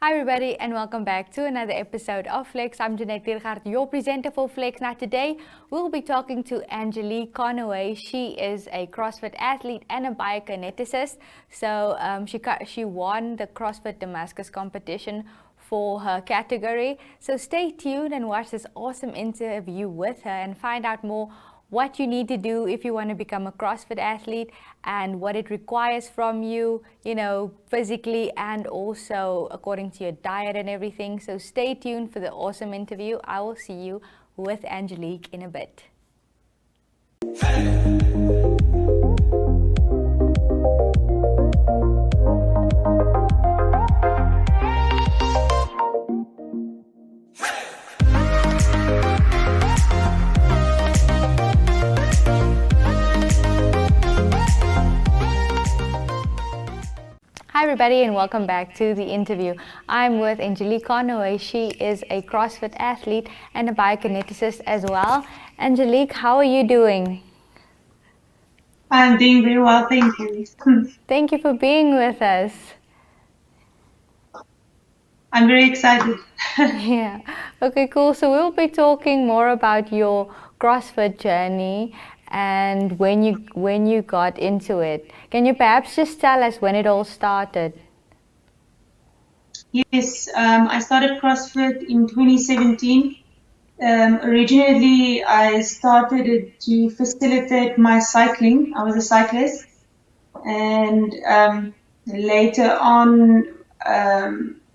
Hi everybody and welcome back to another episode of Flex. I'm Angelique Connoway, your presenter for Flex. Now today we'll be talking to Angelique Connoway. She is a CrossFit athlete and a biokineticist. So she won the CrossFit Damascus competition for her category. So stay tuned and watch this awesome interview with her and find out more what you need to do if you want to become a CrossFit athlete and what it requires from you, physically and also according to your diet and everything. So stay tuned for the awesome interview. I will see you with Angelique in a bit. Hi everybody and welcome back to the interview. I'm with Angelique Connoway. She is a CrossFit athlete and a biokineticist as well. Angelique, how are you doing? I'm doing very well, thank you. Thank you for being with us. I'm very excited. Yeah. Okay, cool. So we'll be talking more about your CrossFit journey and when you got into it. Can you perhaps just tell us when it all started? Yes, I started CrossFit in 2017. Originally, I started it to facilitate my cycling. I was a cyclist, and later on,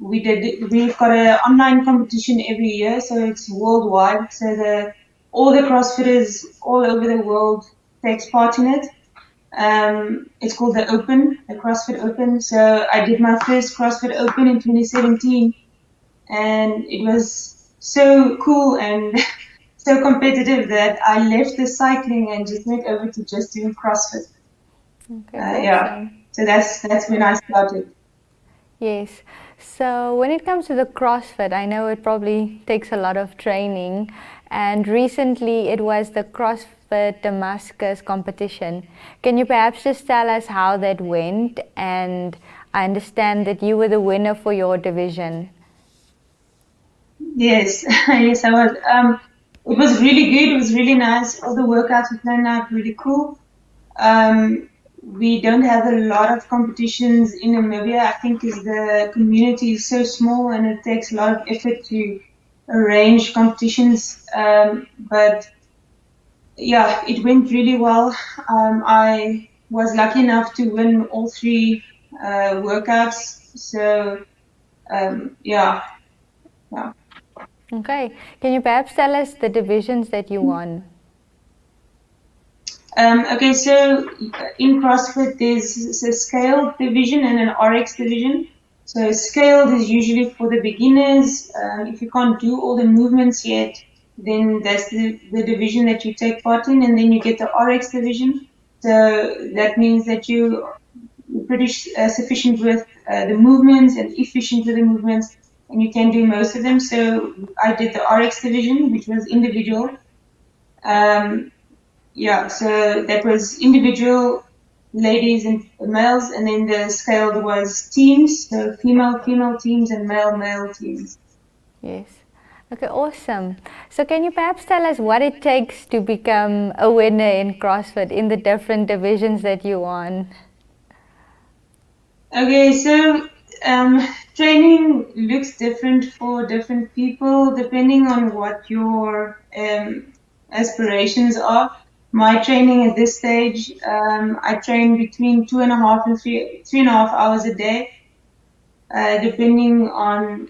we've got an online competition every year, so it's worldwide. So all the CrossFitters all over the world takes part in it. It's called the CrossFit Open. So I did my first CrossFit Open in 2017, and it was so cool and so competitive that I left the cycling and just went over to just doing CrossFit. Okay, awesome. Yeah, so that's when I started. Yes. So when it comes to the CrossFit, I know it probably takes a lot of training, and recently it was the CrossFit Damascus competition. Can you perhaps just tell us how that went? And I understand that you were the winner for your division. Yes, yes, I was. It was really good. It was really nice. All the workouts were planned out really cool. We don't have a lot of competitions in Namibia. I think because the community is so small and it takes a lot of effort to arrange competitions. But yeah, it went really well. I was lucky enough to win all three workouts. So yeah. Okay. Can you perhaps tell us the divisions that you won? Okay, so in CrossFit, there's a scaled division and an RX division. So scaled is usually for the beginners. If you can't do all the movements yet, then that's the division that you take part in, and then you get the RX division. So that means that you're pretty sufficient with the movements and efficient with the movements, and you can do most of them. So I did the RX division, which was individual. Yeah, so that was individual ladies and males, and then the scaled was teams, so female teams and male teams. Yes. Okay, awesome. So can you perhaps tell us what it takes to become a winner in CrossFit in the different divisions that you won? Okay, so training looks different for different people depending on what your aspirations are. My training at this stage, I train between 2.5 and 3.5 hours a day, depending on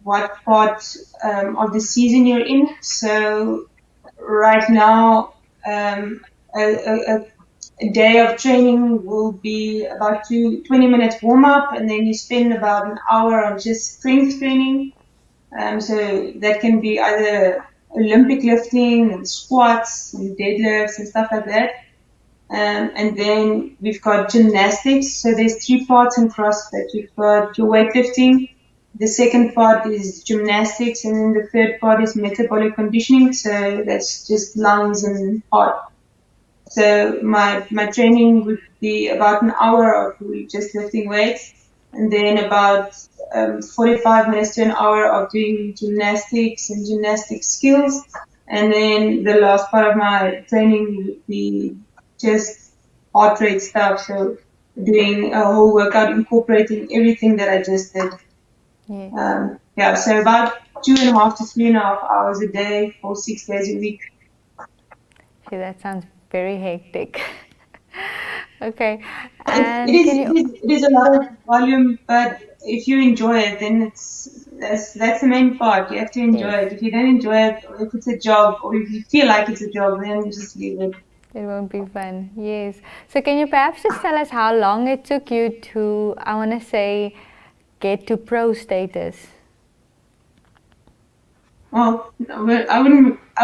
what part of the season you're in. So right now, a day of training will be about 20 minutes warm up, and then you spend about an hour on just strength training. So that can be either Olympic lifting and squats and deadlifts and stuff like that. And then we've got gymnastics. So there's three parts in CrossFit. You've got your weightlifting. The second part is gymnastics, and then the third part is metabolic conditioning. So that's just lungs and heart. So my training would be about an hour of just lifting weights. and then about 45 minutes to an hour of doing gymnastics and gymnastic skills. And then the last part of my training would be just heart rate stuff. So doing a whole workout, incorporating everything that I just did. So about 2.5 to 3.5 hours a day for 6 days a week. See, that sounds very hectic. Okay. And it is a lot of volume, but if you enjoy it, then that's the main part. You have to enjoy it. If you don't enjoy it, or if it's a job, or if you feel like it's a job, then just leave it. It won't be fun. Yes. So can you perhaps just tell us how long it took you to, I want to say, get to pro status? Well, I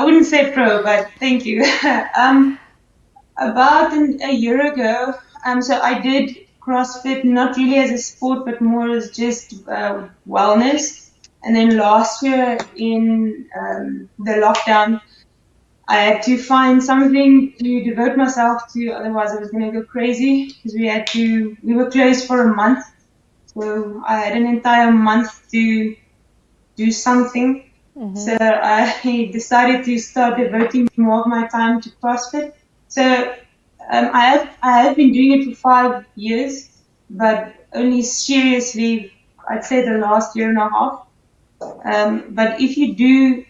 wouldn't say pro, but thank you. About a year ago, so I did CrossFit not really as a sport, but more as just wellness. And then last year in the lockdown, I had to find something to devote myself to, otherwise I was going to go crazy because we were closed for a month. So I had an entire month to do something. Mm-hmm. So I decided to start devoting more of my time to CrossFit. So I have been doing it for 5 years, but only seriously, I'd say the last year and a half. But if you do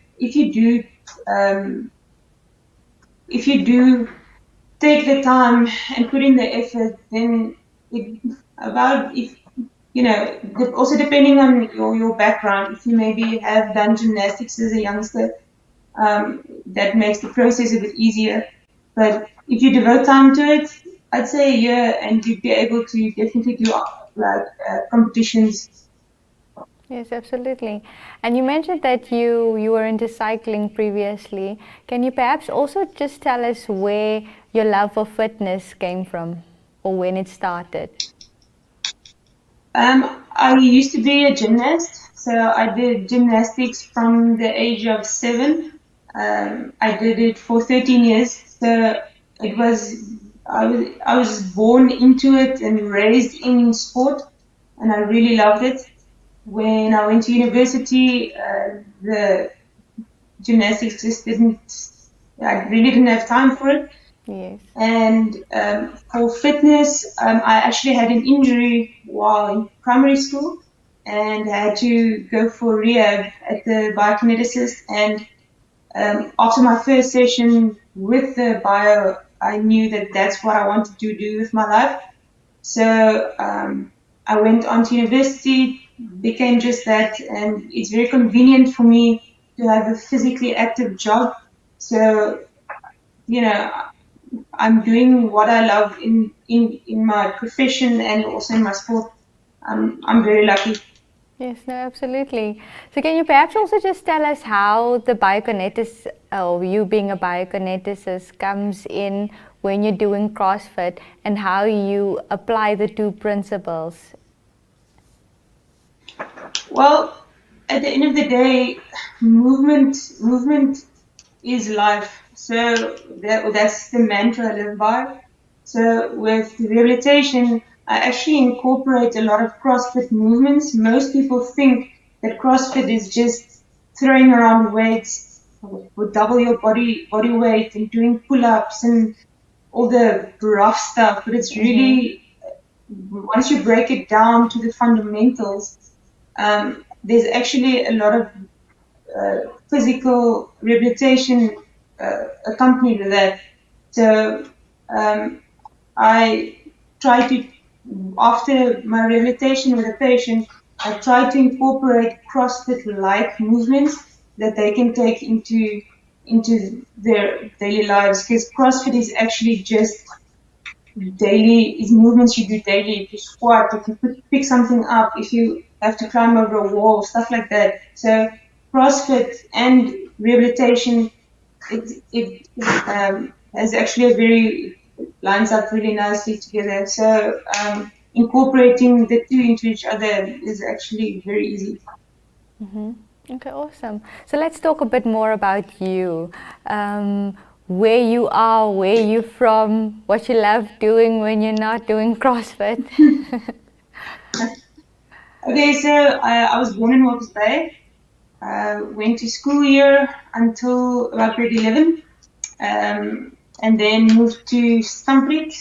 take the time and put in the effort, then also depending on your background, if you maybe have done gymnastics as a youngster, that makes the process a bit easier. But if you devote time to it, I'd say a year, and you'd be able to definitely do competitions. Yes, absolutely. And you mentioned that you were into cycling previously. Can you perhaps also just tell us where your love for fitness came from, or when it started? I used to be a gymnast, so I did gymnastics from the age of 7. I did it for 13 years. So I was born into it and raised in sport, and I really loved it. When I went to university, the gymnastics just I really didn't have time for it. Yes. And for fitness, I actually had an injury while in primary school and had to go for rehab at the Biokinetics. And after my first session with the bio, I knew that that's what I wanted to do with my life. So I went on to university, became just that, and it's very convenient for me to have a physically active job. So, I'm doing what I love in my profession and also in my sport. I'm very lucky. Yes, no, absolutely. So can you perhaps also just tell us how the biokinetics, or you being a biokineticist, comes in when you're doing CrossFit, and how you apply the two principles? Well, at the end of the day, movement is life. So that's the mantra I live by. So with rehabilitation, I actually incorporate a lot of CrossFit movements. Most people think that CrossFit is just throwing around weights with double your body weight and doing pull-ups and all the rough stuff. But it's really, once you break it down to the fundamentals, there's actually a lot of physical rehabilitation accompanied with that. So I try to, after my rehabilitation with a patient, I try to incorporate CrossFit-like movements that they can take into their daily lives, because CrossFit is actually just is movements you do daily. If you squat, if you pick something up, if you have to climb over a wall, stuff like that. So CrossFit and rehabilitation, it has actually lines up really nicely together. So incorporating the two into each other is actually very easy. Mm-hmm. Okay, awesome. So let's talk a bit more about you. Where you are, where you're from, what you love doing when you're not doing CrossFit. Okay, so I was born in Walvis Bay. Went to school here until about grade 11. And then moved to Stamford.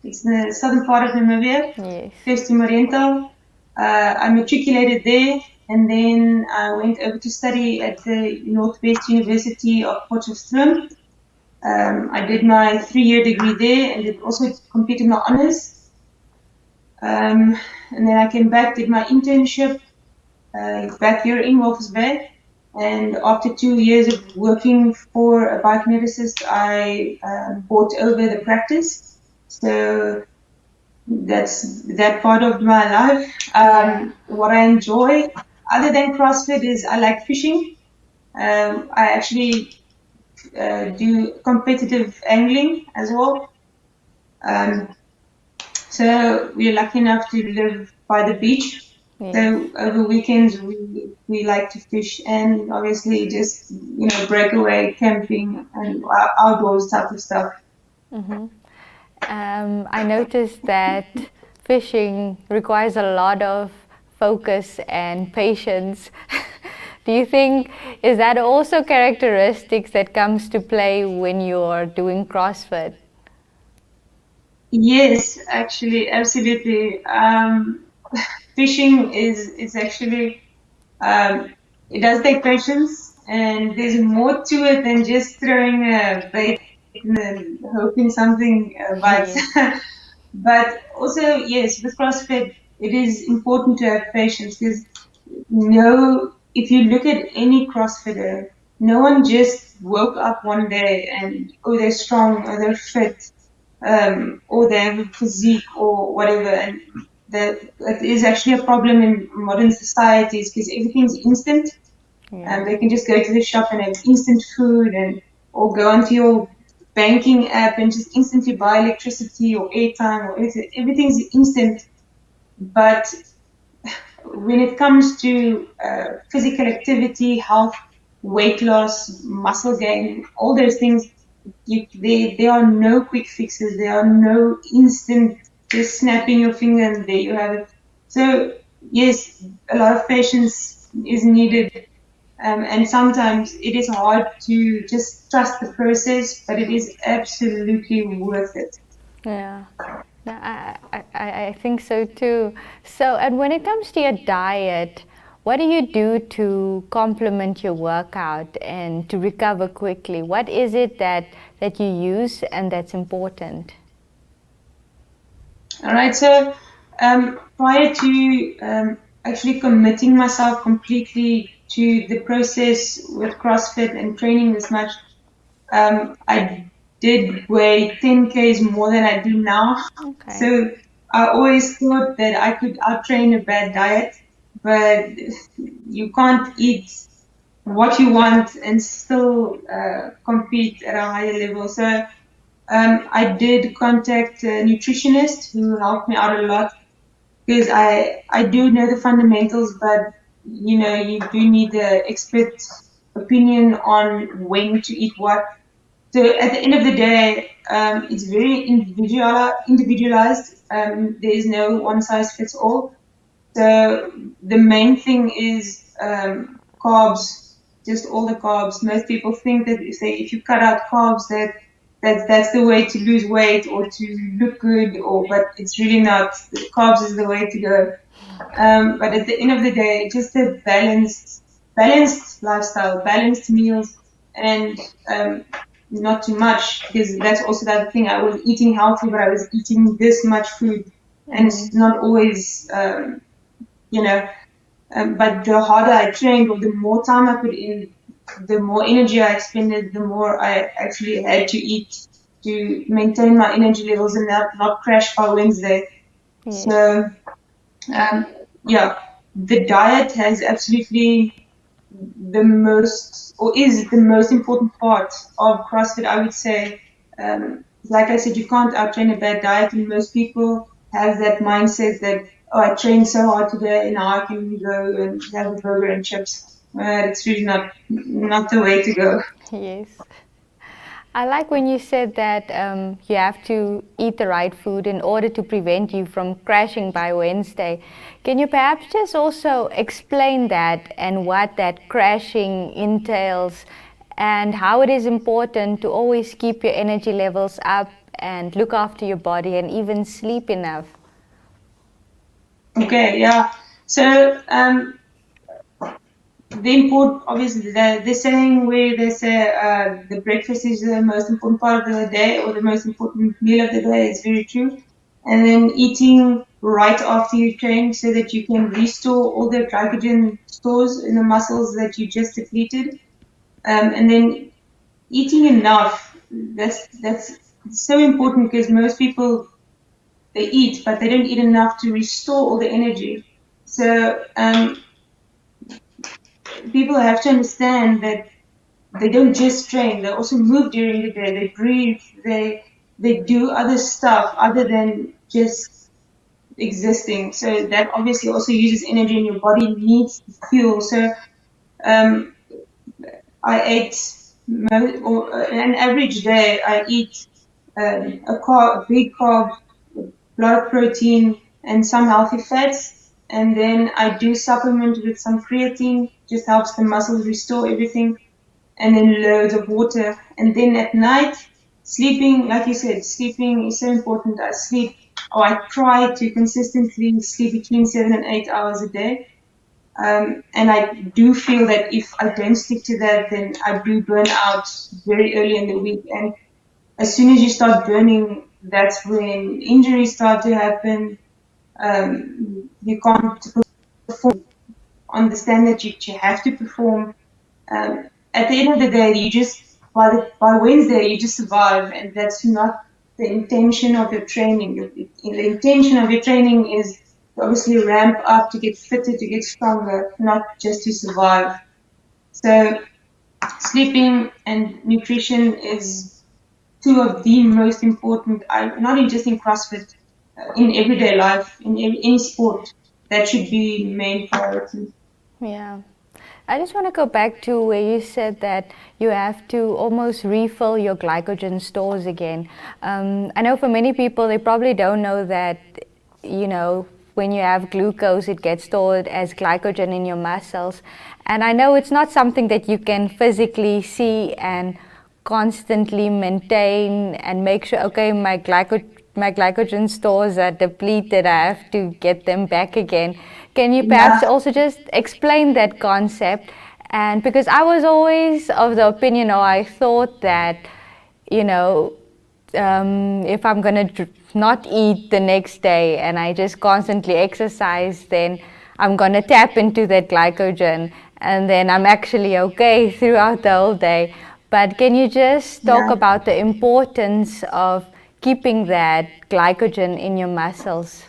It's the southern part of Namibia, Yes. close to Mariental. I matriculated there, and then I went over to study at the Northwest University of Potchefstroom. I did my 3-year degree there, and also completed my honors. And then I came back, did my internship back here in Walvis Bay. And after 2 years of working for a biokineticist, I brought over the practice. So that's that part of my life. What I enjoy, other than CrossFit, is I like fishing. I actually do competitive angling as well. Um, so we're lucky enough to live by the beach. Yes. So over weekends we like to fish and obviously just breakaway camping and outdoors type of stuff. I noticed that fishing requires a lot of focus and patience. Do you think is that also characteristics that comes to play when you're doing CrossFit? Yes, actually, absolutely. Fishing is actually it does take patience, and there's more to it than just throwing a bait and hoping something bites. Yes. But also, yes, with CrossFit, it is important to have patience because if you look at any CrossFitter, no one just woke up one day and, oh, they're strong or they're fit, or they have a physique or whatever. And that is actually a problem in modern societies because everything's instant. Yeah. They can just go to the shop and have instant food or go onto your banking app and just instantly buy electricity or airtime or anything. Everything's instant. But when it comes to physical activity, health, weight loss, muscle gain, all those things, there are no quick fixes. There are no instant, just snapping your finger and there you have it. So yes, a lot of patience is needed. And sometimes it is hard to just trust the process, but it is absolutely worth it. Yeah. No, I think so too. So, and when it comes to your diet, what do you do to complement your workout and to recover quickly? What is it that you use and that's important? All right. So prior to actually committing myself completely to the process with CrossFit and training this much, I did weigh 10 kgs more than I do now. Okay. So I always thought that I could outtrain a bad diet, but you can't eat what you want and still compete at a higher level. So I did contact a nutritionist who helped me out a lot because I do know the fundamentals, but you do need the expert opinion on when to eat what. So at the end of the day, it's very individualized. There is no one size fits all. So the main thing is carbs, just all the carbs. Most people think that if you cut out carbs that's the way to lose weight or to look good, but it's really not. Carbs is the way to go. But at the end of the day, just a balanced lifestyle, balanced meals, and not too much because that's also the other thing. I was eating healthy, but I was eating this much food, and it's not always, you know. But the harder I trained, or the more time I put in, the more energy I expended, the more I actually had to eat to maintain my energy levels and not crash by Wednesday. Yes. So um, yeah, the diet has absolutely is the most important part of CrossFit, I would say. Like I said, you can't outtrain a bad diet, and most people have that mindset that, oh, I trained so hard today, now I can go and have a burger and chips. It's really not the way to go. Yes. I like when you said that you have to eat the right food in order to prevent you from crashing by Wednesday. Can you perhaps just also explain that and what that crashing entails and how it is important to always keep your energy levels up and look after your body and even sleep enough? Okay, yeah. So obviously, the saying where they say the breakfast is the most important part of the day or the most important meal of the day is very true. And then eating right after you train so that you can restore all the glycogen stores in the muscles that you just depleted. And then eating enough, that's so important because most people, they eat, but they don't eat enough to restore all the energy. So people have to understand that they don't just train, they also move during the day, they breathe, they do other stuff other than just existing. So that obviously also uses energy and your body needs fuel. So um, I ate an average day, I eat a big carb, a lot of protein and some healthy fats. And then I do supplement with some creatine, just helps the muscles restore everything. And then loads of water. And then at night, sleeping, like you said, sleeping is so important. I try to consistently sleep between 7 and 8 hours a day. And I do feel that if I don't stick to that, then I do burn out very early in the week. And as soon as you start burning, that's when injuries start to happen. You can't perform, understand that you have to perform. At the end of the day, by Wednesday you just survive, and that's not the intention of your training. The intention of your training is to obviously ramp up, to get fitter, to get stronger, not just to survive. So sleeping and nutrition is two of the most important, not just in CrossFit, in everyday life, in any sport. That should be main priority. Yeah. I just want to go back to where you said that you have to almost refill your glycogen stores again. I know for many people, they probably don't know that, when you have glucose, it gets stored as glycogen in your muscles. And I know it's not something that you can physically see and constantly maintain and make sure, okay, my glycogen stores are depleted, I have to get them back again. Can you perhaps Yeah. also just explain that concept? And because I was always of the opinion, or I thought that, if I'm going to not eat the next day and I just constantly exercise, then I'm going to tap into that glycogen and then I'm actually okay throughout the whole day. But can you just talk Yeah. about the importance of keeping that glycogen in your muscles?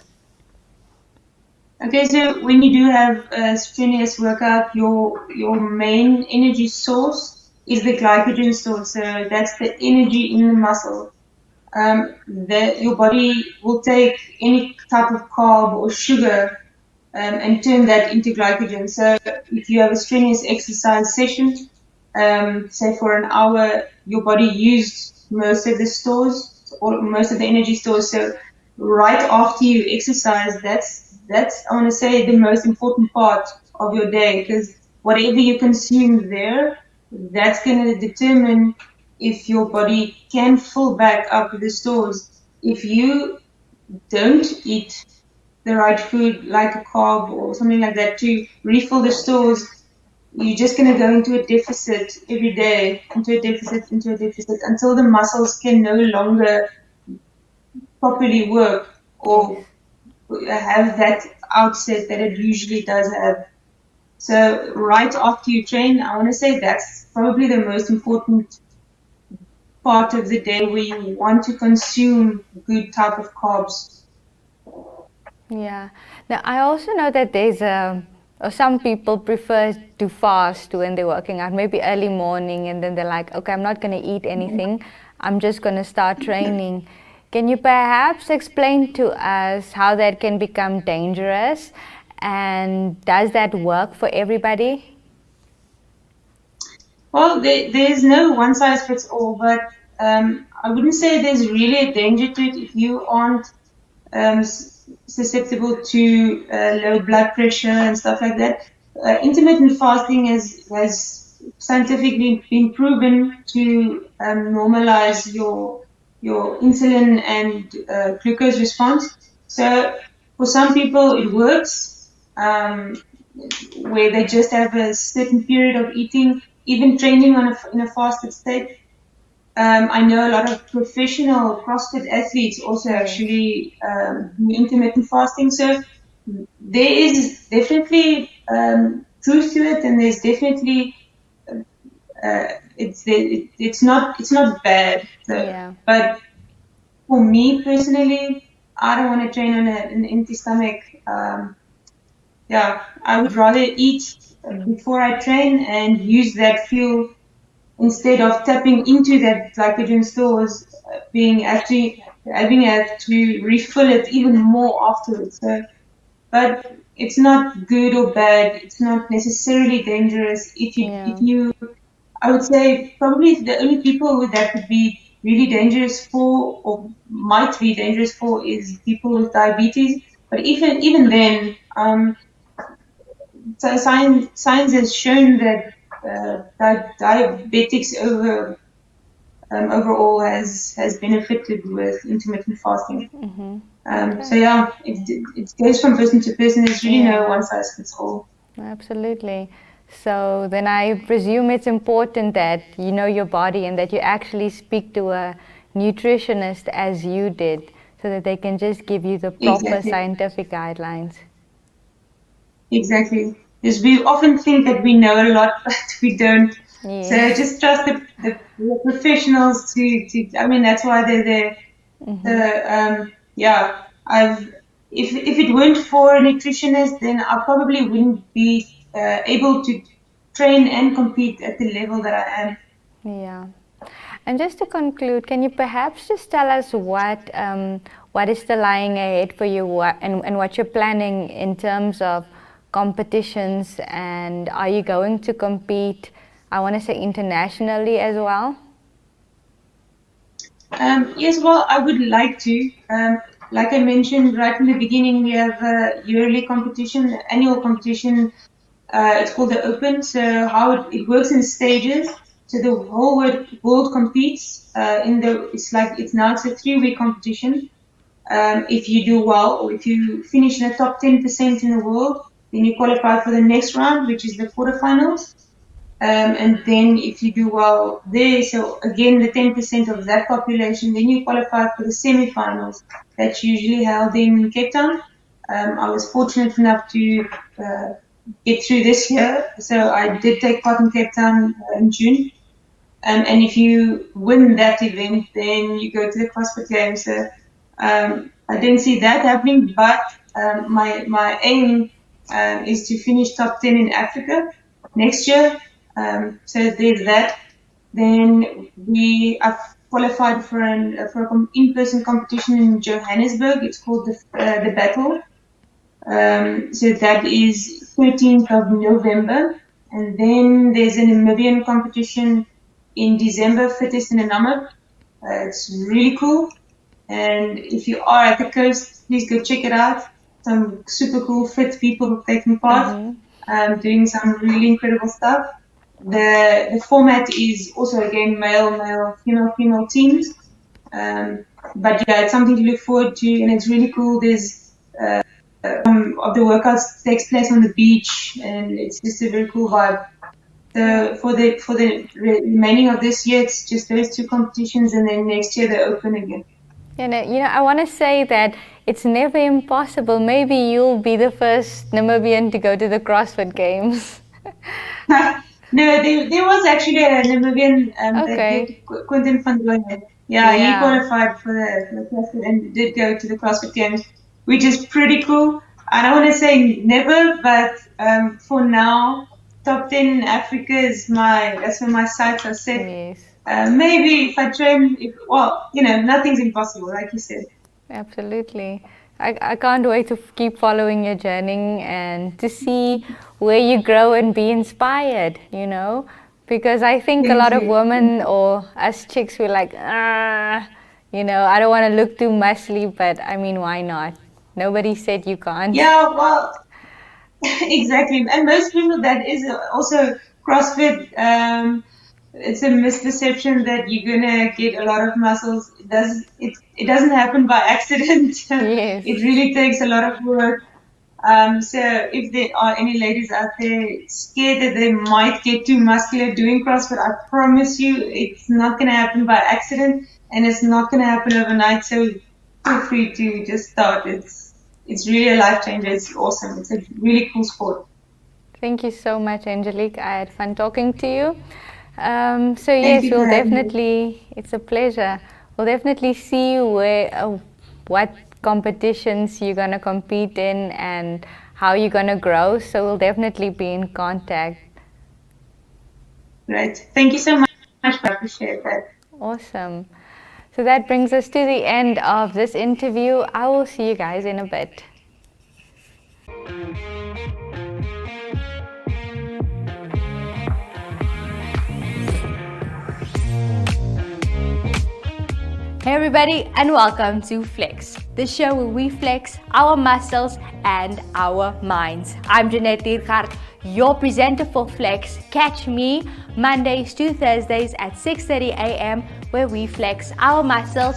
Okay, so when you do have a strenuous workout, your main energy source is the glycogen source. So that's the energy in the muscle. Your body will take any type of carb or sugar and turn that into glycogen. So if you have a strenuous exercise session, say for an hour, your body used most of the stores or most of the energy stores. So right after you exercise, that's I want to say the most important part of your day, because whatever you consume there, that's going to determine if your body can fill back up the stores. If you don't eat the right food, like a carb or something like that, to refill the stores, you're just going to go into a deficit every day, into a deficit, until the muscles can no longer properly work Yes. or have that outset that it usually does have. So right after you train, I want to say that's probably the most important part of the day where you want to consume good type of carbs. Yeah. Now, I also know that or some people prefer to fast when they're working out, maybe early morning, and then they're like, okay, I'm not going to eat anything. I'm just going to start training. Can you perhaps explain to us how that can become dangerous? And does that work for everybody? Well, there's no one size fits all, but I wouldn't say there's really a danger to it if you aren't susceptible to low blood pressure and stuff like that. Intermittent fasting has scientifically been proven to normalize your insulin and glucose response. So for some people it works, where they just have a certain period of eating, even training in a fasted state. I know a lot of professional CrossFit athletes also actually do intermittent fasting. So there is definitely truth to it, and there's definitely it's not bad. So, but for me personally, I don't want to train on an empty stomach. I would rather eat before I train and use that fuel instead of tapping into that glycogen stores, having to refill it even more afterwards. So, but it's not good or bad. It's not necessarily dangerous. If you, I would say probably the only people that would be really dangerous for, or might be dangerous for, is people with diabetes. But even then, so science has shown that diabetics overall has benefited with intermittent fasting. So yeah, it goes from person to person. There's really no one size fits all. Absolutely. So then I presume it's important that you know your body and that you actually speak to a nutritionist as you did, so that they can just give you the proper scientific guidelines. Exactly. Because we often think that we know a lot, but we don't. So just trust the professionals to. I mean, that's why they're there. If it weren't for a nutritionist, then I probably wouldn't be able to train and compete at the level that I am. Yeah. And just to conclude, can you perhaps just tell us what is the lying ahead for you, and what you're planning in terms of competitions, and are you going to compete, I want to say, internationally as well? Yes, well, I would like to. Like I mentioned right in the beginning, we have a yearly competition, annual competition. It's called the Open. So how it works in stages. So the whole world competes it's a 3-week competition. If you do well, or if you finish in the top 10% in the world, then you qualify for the next round, which is the quarterfinals. And then if you do well there, so again, the 10% of that population, then you qualify for the semifinals. That's usually held in Cape Town. I was fortunate enough to get through this year. So I did take part in Cape Town in June. And if you win that event, then you go to the CrossFit Games. So I didn't see that happening, but my aim is to finish top 10 in Africa next year. So there's that. Then I've qualified for an in-person competition in Johannesburg. It's called the Battle. So that is 13th of November. And then there's a Namibian competition in December, fittest in a number. It's really cool. And if you are at the coast, please go check it out. Some super cool fit people taking part, doing some really incredible stuff. The format is also again male, female teams. But yeah, it's something to look forward to, and it's really cool. There's of the workouts takes place on the beach, and it's just a very cool vibe. So for the remaining of this year, it's just those 2 competitions, and then next year they're open again. And I want to say that it's never impossible. Maybe you'll be the first Namibian to go to the CrossFit Games. No, there was actually a Namibian that did, Quentin van Dooyen. Yeah, he qualified for the CrossFit and did go to the CrossFit Games, which is pretty cool. I don't want to say never, but for now, top 10 in Africa that's where my sights are set. Yes. Maybe if I train, nothing's impossible, like you said. Absolutely. I can't wait to keep following your journey and to see where you grow and be inspired, Because I think a lot of women or us chicks were like, you know, I don't want to look too muscly, but I mean, why not? Nobody said you can't. Yeah, well, exactly. And most people, that is also CrossFit. It's a misperception that you're gonna get a lot of muscles. It doesn't happen by accident. Yes. It really takes a lot of work. So if there are any ladies out there scared that they might get too muscular doing CrossFit, I promise you it's not going to happen by accident, and it's not going to happen overnight. So feel free to just start. It's really a life changer. It's awesome. It's a really cool sport. Thank you so much, Angelique. I had fun talking to you. So Thank yes, you we'll for having me. definitely, it's a pleasure. We'll definitely see you where, what competitions you're going to compete in and how you're going to grow. So we'll definitely be in contact. Great. Thank you so much. I appreciate that. Awesome. So that brings us to the end of this interview. I will see you guys in a bit. Hey everybody, and welcome to Flex, the show where we flex our muscles and our minds. I'm Jeanette Diergaard, your presenter for Flex. Catch me Mondays to Thursdays at 6:30 a.m. where we flex our muscles,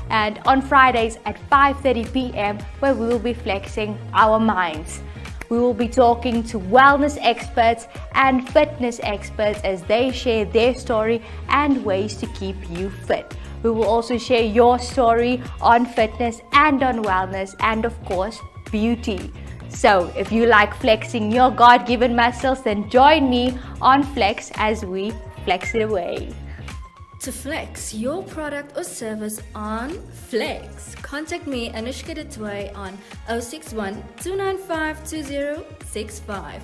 and on Fridays at 5:30 p.m. where we will be flexing our minds. We will be talking to wellness experts and fitness experts as they share their story and ways to keep you fit. We will also share your story on fitness and on wellness and of course beauty. So if you like flexing your God-given muscles, then join me on Flex as we flex it away. To flex your product or service on Flex, contact me Anushka Detway on 061 295 2065.